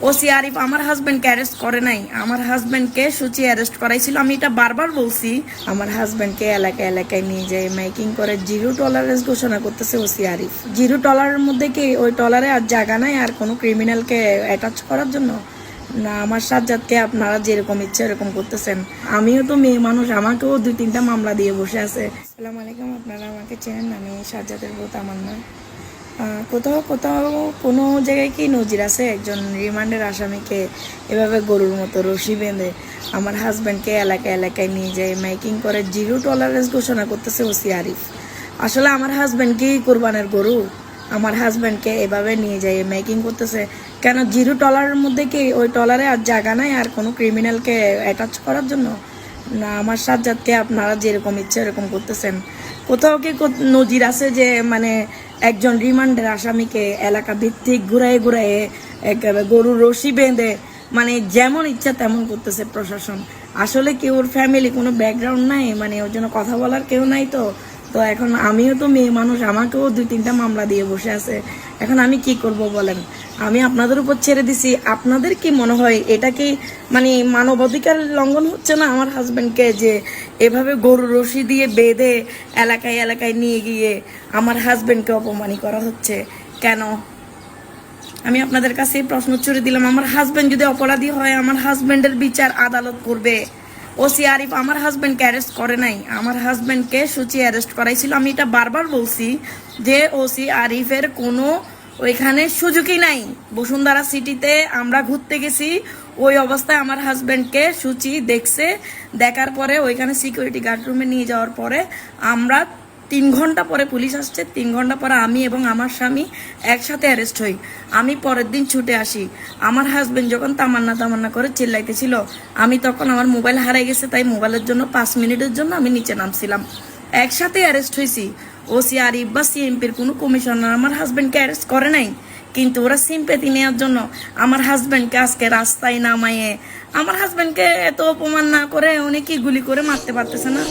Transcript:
OC Arif আমার হাজবেন্ডকে arrest করে নাই। আমার হাজবেন্ডকে সুচি অ্যারেস্ট করাইছিল। আমি এটা বারবার বলছি। আমার হাজবেন্ডকে এলাকায় এলাকায় নিয়ে যায় মাইকিং করে জিরো টলারেন্স ঘোষণা করতেছে ওসি আরিফ। জিরো টলারের মধ্যে কি ওই টলারে আর জায়গা নাই আর কোনো ক্রিমিনালকে অ্যাটাচ করার জন্য? না, আমার সাজ্জাদকে আপনারা যেরকম ইচ্ছে এরকম করতেছেন। আমিও তো মেয়ে মানুষ, আমাকেও 2-3টা মামলা দিয়ে বসে আছে। আসসালামু আলাইকুম, আপনারা আমাকে চেনেন, আমি সাজ্জাদের বউ তামান্না। কোথাও কোথাও কোনো জায়গায় কি নজির আছে একজন রিমান্ডের আসামিকে এভাবে গরুর মতো রশি বেঁধে আমার হাজব্যান্ডকে এলাকায় এলাকায় নিয়ে যায় মাইকিং করে জিরো টলারেন্স ঘোষণা করতেছে ওসি আরিফ? আসলে আমার হাজব্যান্ড কি কোরবানের গরু? আমার হাজব্যান্ডকে এভাবে নিয়ে যায় মেকিং করতেছে কেন? জিরো টলারের মধ্যে কি ওই টলারে আর জায়গা নাই আর কোনো ক্রিমিনালকে অ্যাটাচ করার জন্য? না, আমার সাজ্জাদকে আপনারা যেরকম ইচ্ছে এরকম করতেছেন। কোথাও কি নজির আছে যে মানে একজন রিমান্ডের আসামিকে এলাকা ভিত্তিক ঘুরাইয়ে ঘুরাইয়ে একেবারে গরুর রশি বেঁধে মানে যেমন ইচ্ছা তেমন করতেছে প্রশাসন? আসলে কি ওর ফ্যামিলি কোনো ব্যাকগ্রাউন্ড নাই, মানে ওর জন্য কথা বলার কেউ নাই? তো তো এখন আমিও তো মেয়ে মানুষ, আমাকেও 2-3টা মামলা দিয়ে বসে আছে। এখন আমি কি করব বলেন? আমি আপনাদের উপর ছেড়ে দিছি। আপনাদের কি মনে হয় এটা কি মানে মানবাধিকার লঙ্ঘন হচ্ছে না আমার হাজবেন্ডকে যে এভাবে গরু রশি দিয়ে বেঁধে এলাকায় এলাকায় নিয়ে গিয়ে আমার হাজবেন্ডকে অপমানি করা হচ্ছে কেন? আমি আপনাদের কাছে প্রশ্ন ছুড়ে দিলাম, আমার হাজবেন্ড যদি অপরাধী হয় আমার হাজবেন্ডের বিচার আদালত করবে। ওসি আরিফ আমার হাজবেন্ডকে অ্যারেস্ট করে নাই। আমার হাজবেন্ডকে সুচি অ্যারেস্ট করাইছিল। আমি এটা বারবার বলছি যে ওসি আরিফের কোনো ওইখানে সুযোগই নাই। বসুন্ধরা সিটিতে আমরা ঘুরতে গেছি, ওই অবস্থায় আমার হাজবেন্ডকে সুচি দেখছে। দেখার পরে ওইখানে সিকিউরিটি গার্ড রুমে নিয়ে যাওয়ার পরে আমরা 3 ঘন্টা পরে পুলিশ আসছে। 3 ঘন্টা পরে আমি এবং আমার স্বামী একসাথে অ্যারেস্ট হই। আমি পরের দিন ছুটে আসি। আমার হাজবেন্ড যখন তামান্না তামান্না করে চিল্লাইতেছিল, আমি তখন আমার মোবাইল হারাই গেছে, তাই মোবাইলের জন্য 5 মিনিটের জন্য আমি নিচে নামছিলাম। একসাথে অ্যারেস্ট হয়েছি। ওসি আরিফ বা সিএমপির কোনো কমিশনার আমার হাজবেন্ডকে অ্যারেস্ট করে নাই, কিন্তু ওরা সিম্পেথি নেওয়ার জন্য আমার হাজবেন্ডকে আজকে রাস্তায় নামাইয়ে আমার হাজবেন্ডকে এত অপমান না করে উনি কি গুলি করে মারতে পারতেছে না?